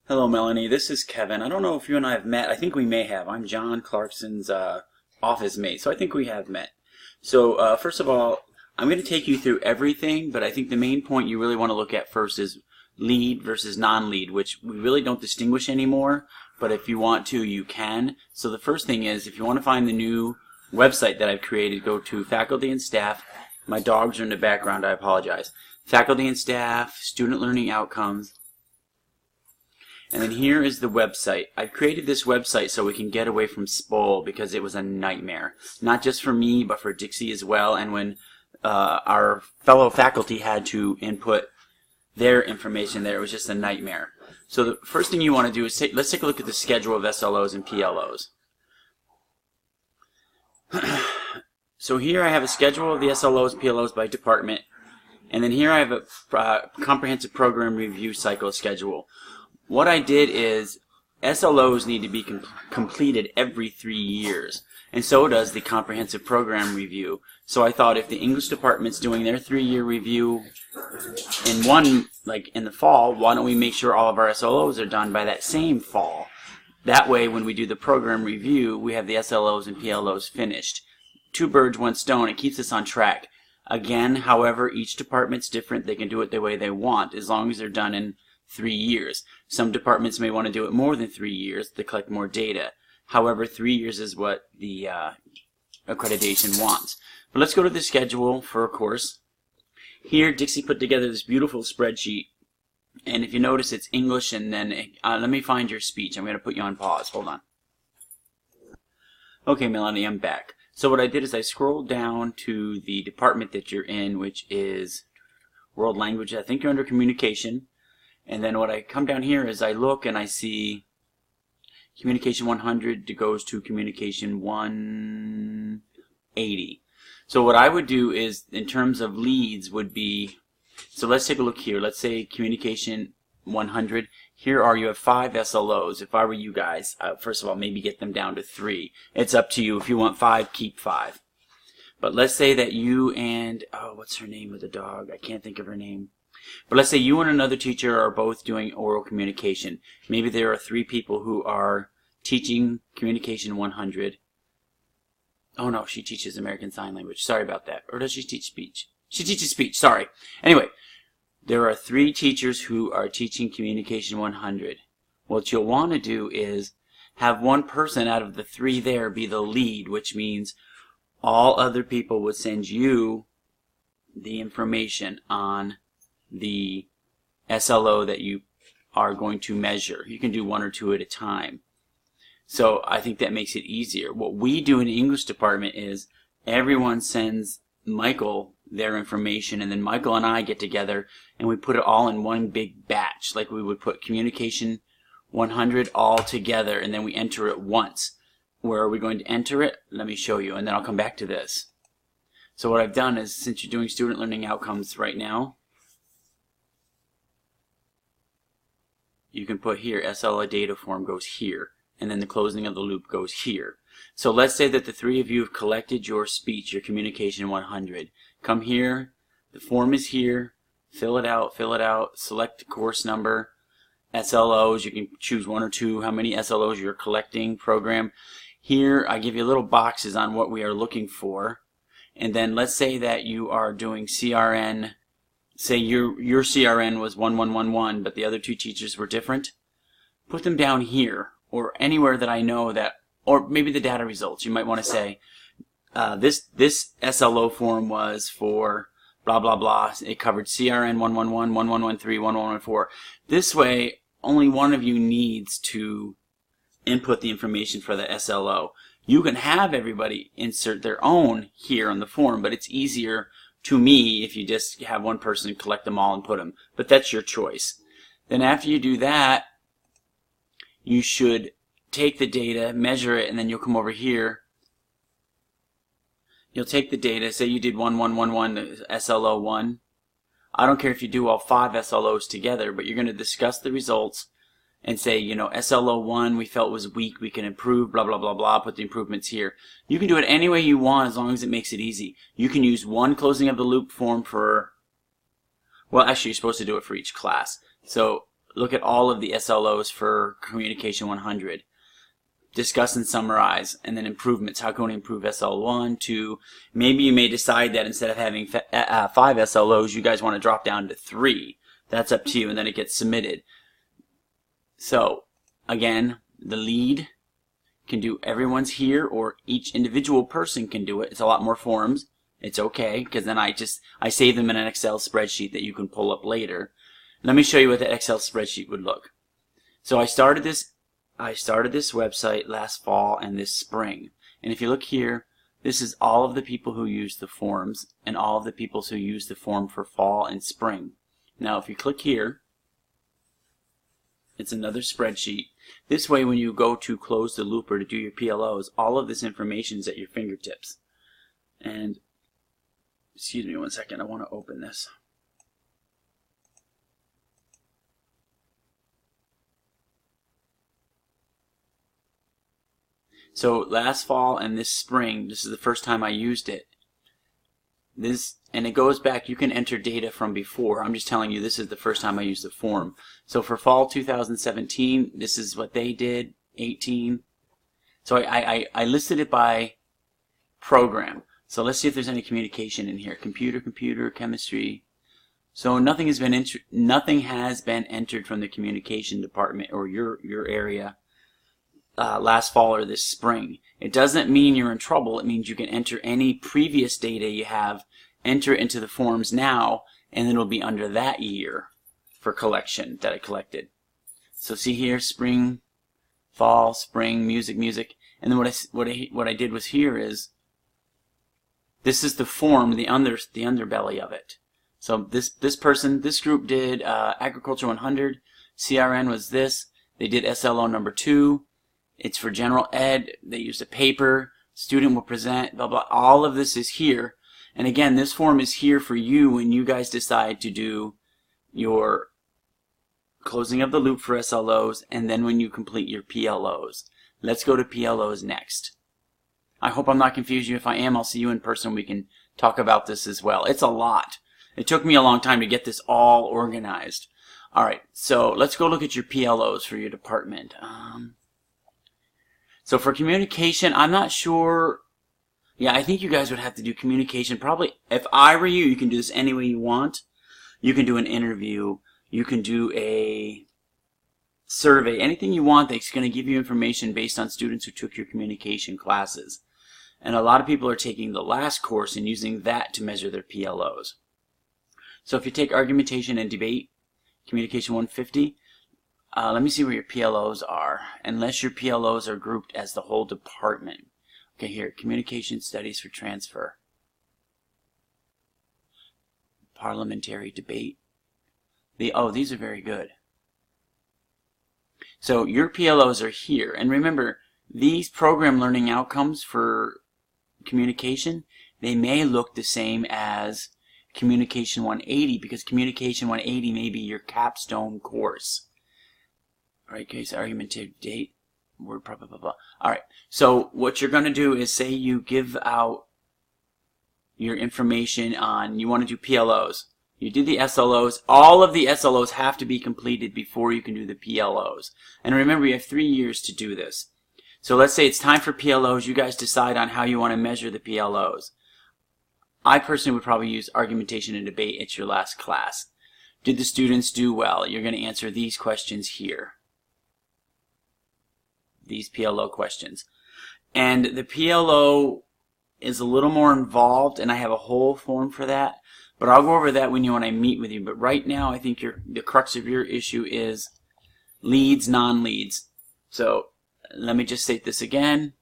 Hello, Melanie. This is Kevin. I don't know if you and I have met. I think we may have. I'm John Clarkson's office mate, so I think we have met. So first of all, I'm going to take you through everything, but I think the main point you really want to look at first is lead versus non-lead, which we really don't distinguish anymore, but if you want to, you can. So the first thing is, if you want to find the new website that I've created, go to faculty and staff. My dogs are in the background. I apologize. Faculty and staff, student learning outcomes. And then here is the website. I created this website so we can get away from SPOL because it was a nightmare. Not just for me, but for Dixie as well. And when our fellow faculty had to input their information there, it was just a nightmare. So the first thing you want to do is let's take a look at the schedule of SLOs and PLOs. So here I have a schedule of the SLOs and PLOs by department. And then here I have a comprehensive program review cycle schedule. What I did is SLOs need to be completed every 3 years, and so does the comprehensive program review. So I thought if the English department's doing their 3-year review in the fall, why don't we make sure all of our SLOs are done by that same fall? That way, when we do the program review, we have the SLOs and PLOs finished. Two birds, one stone. It keeps us on track. Again, however, each department's different. They can do it the way they want, as long as they're done in 3 years. Some departments may want to do it more than 3 years to collect more data. However, 3 years is what the accreditation wants. But let's go to the schedule for a course. Here, Dixie put together this beautiful spreadsheet. And if you notice, it's English, and then let me find your speech. I'm going to put you on pause. Hold on. Okay, Melanie, I'm back. So what I did is I scrolled down to the department that you're in, which is World Language. I think you're under Communication. And then what I come down here is I look and I see Communication 100 goes to Communication 180. So what I would do is, in terms of leads, would be, so let's take a look here. Let's say Communication 100. Here you have 5 SLOs. If I were you guys, first of all, maybe get them down to 3. It's up to you. If you want 5, keep 5. But let's say that you and, what's her name with the dog? I can't think of her name. But let's say you and another teacher are both doing oral communication. Maybe there are 3 people who are teaching Communication 100. Oh no, she teaches American Sign Language. Sorry about that. Or does she teach speech? She teaches speech, sorry. Anyway, there are 3 teachers who are teaching Communication 100. What you'll want to do is have one person out of the 3 there be the lead, which means all other people would send you the information on the SLO that you are going to measure. You can do 1 or 2 at a time. So I think that makes it easier. What we do in the English department is everyone sends Michael their information, and then Michael and I get together and we put it all in one big batch. Like we would put Communication 100 all together, and then we enter it once. Where are we going to enter it? Let me show you, and then I'll come back to this. So what I've done is, since you're doing student learning outcomes right now, you can put here, SLO data form goes here, and then the closing of the loop goes here. So let's say that the 3 of you have collected your speech, your Communication 100. Come here, the form is here, fill it out, select the course number, SLOs, you can choose 1 or 2, how many SLOs you're collecting, program. Here I give you little boxes on what we are looking for, and then let's say that you are doing CRN. Say your CRN was 1111, but the other 2 teachers were different. Put them down here, or anywhere that I know that, or maybe the data results. You might want to say, this SLO form was for blah, blah, blah. It covered CRN 111, 1113, 1114. This way, only one of you needs to input the information for the SLO. You can have everybody insert their own here on the form, but it's easier to me if you just have one person collect them all and put them. But that's your choice. Then after you do that, you should take the data, measure it, and then you'll come over here. You'll take the data, say you did 1111 SLO1. I don't care if you do all 5 SLOs together, but you're going to discuss the results and say, you know, SLO1 we felt was weak, we can improve, blah, blah, blah, blah, put the improvements here. You can do it any way you want as long as it makes it easy. You can use one closing of the loop form for, well, actually you're supposed to do it for each class. So look at all of the SLOs for Communication 100. Discuss and summarize, and then improvements. How can we improve SL1, 2? Maybe you may decide that instead of having 5 SLOs, you guys want to drop down to 3. That's up to you, and then it gets submitted. So, again, the lead can do everyone's here, or each individual person can do it. It's a lot more forms. It's okay, because then I save them in an Excel spreadsheet that you can pull up later. Let me show you what that Excel spreadsheet would look. So I started this website last fall and this spring. And if you look here, this is all of the people who use the forms and all of the people who use the form for fall and spring. Now if you click here, it's another spreadsheet. This way when you go to close the loop or to do your PLOs, all of this information is at your fingertips. And, excuse me one second, I want to open this. So last fall and this spring, this is the first time I used it. And it goes back, you can enter data from before. I'm just telling you this is the first time I used the form. So for fall 2017, this is what they did, 18. So I listed it by program. So let's see if there's any communication in here. Computer, chemistry. So nothing has been entered from the communication department or your area last fall or this spring. It doesn't mean you're in trouble. It means you can enter any previous data you have, enter it into the forms now, and then it'll be under that year for collection that I collected. So see here, spring, fall, spring, music, and then what I did was here is this is the form, the underbelly of it. So this group did Agriculture 100, CRN was this, they did SLO number 2. It's for general ed. They used a paper. Student will present, blah, blah. All of this is here. And again, this form is here for you when you guys decide to do your closing of the loop for SLOs and then when you complete your PLOs. Let's go to PLOs next. I hope I'm not confusing you. If I am, I'll see you in person. We can talk about this as well. It's a lot. It took me a long time to get this all organized. All right, so let's go look at your PLOs for your department. So for communication, I'm not sure. Yeah, I think you guys would have to do communication. Probably, if I were you, you can do this any way you want. You can do an interview. You can do a survey. Anything you want that's going to give you information based on students who took your communication classes. And a lot of people are taking the last course and using that to measure their PLOs. So if you take argumentation and debate, communication 150, let me see where your PLOs are, unless your PLOs are grouped as the whole department. Okay, here, communication studies for transfer. Parliamentary debate. These are very good. So your PLOs are here. And remember, these program learning outcomes for communication, they may look the same as Communication 180 because Communication 180 may be your capstone course. Alright guys, argumentative date, word, blah, blah, blah, blah. Alright, so what you're going to do is say you give out your information on, you want to do PLOs. You did the SLOs. All of the SLOs have to be completed before you can do the PLOs. And remember, you have 3 years to do this. So let's say it's time for PLOs. You guys decide on how you want to measure the PLOs. I personally would probably use argumentation and debate. It's your last class. Did the students do well? You're going to answer these questions here. These PLO questions. And the PLO is a little more involved, and I have a whole form for that. But I'll go over that when I meet with you. But right now, I think the crux of your issue is leads, non-leads. So let me just state this again.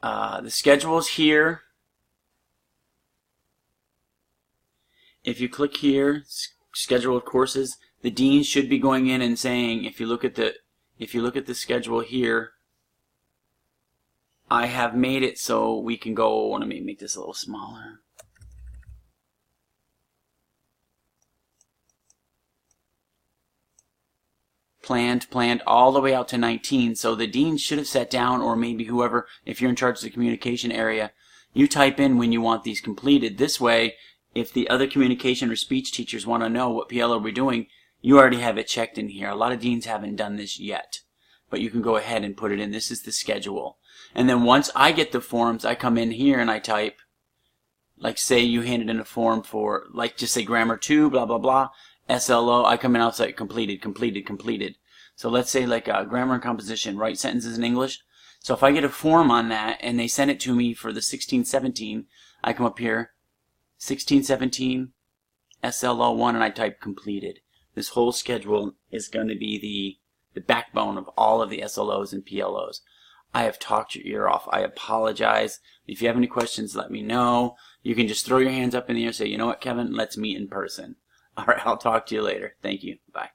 The schedule is here. If you click here, schedule of courses, the dean should be going in and saying, if you look at the schedule here, I have made it so we can go. Let me make this a little smaller. Planned all the way out to 19. So the dean should have sat down, or maybe whoever, if you're in charge of the communication area, you type in when you want these completed. This way, if the other communication or speech teachers want to know what PLO we're doing, You already have it checked in here. A lot of deans haven't done this yet, but you can go ahead and put it in. This is the schedule. And then once I get the forms, I come in here and I type, like say you handed in a form for, like just say grammar 2, blah, blah, blah, SLO. I come in outside completed, completed, completed. So let's say like grammar and composition, write sentences in English. So if I get a form on that and they send it to me for the 1617, I come up here, 1617, SLO1, and I type completed. This whole schedule is going to be the backbone of all of the SLOs and PLOs. I have talked your ear off. I apologize. If you have any questions, let me know. You can just throw your hands up in the air and say, you know what, Kevin, let's meet in person. All right, I'll talk to you later. Thank you. Bye.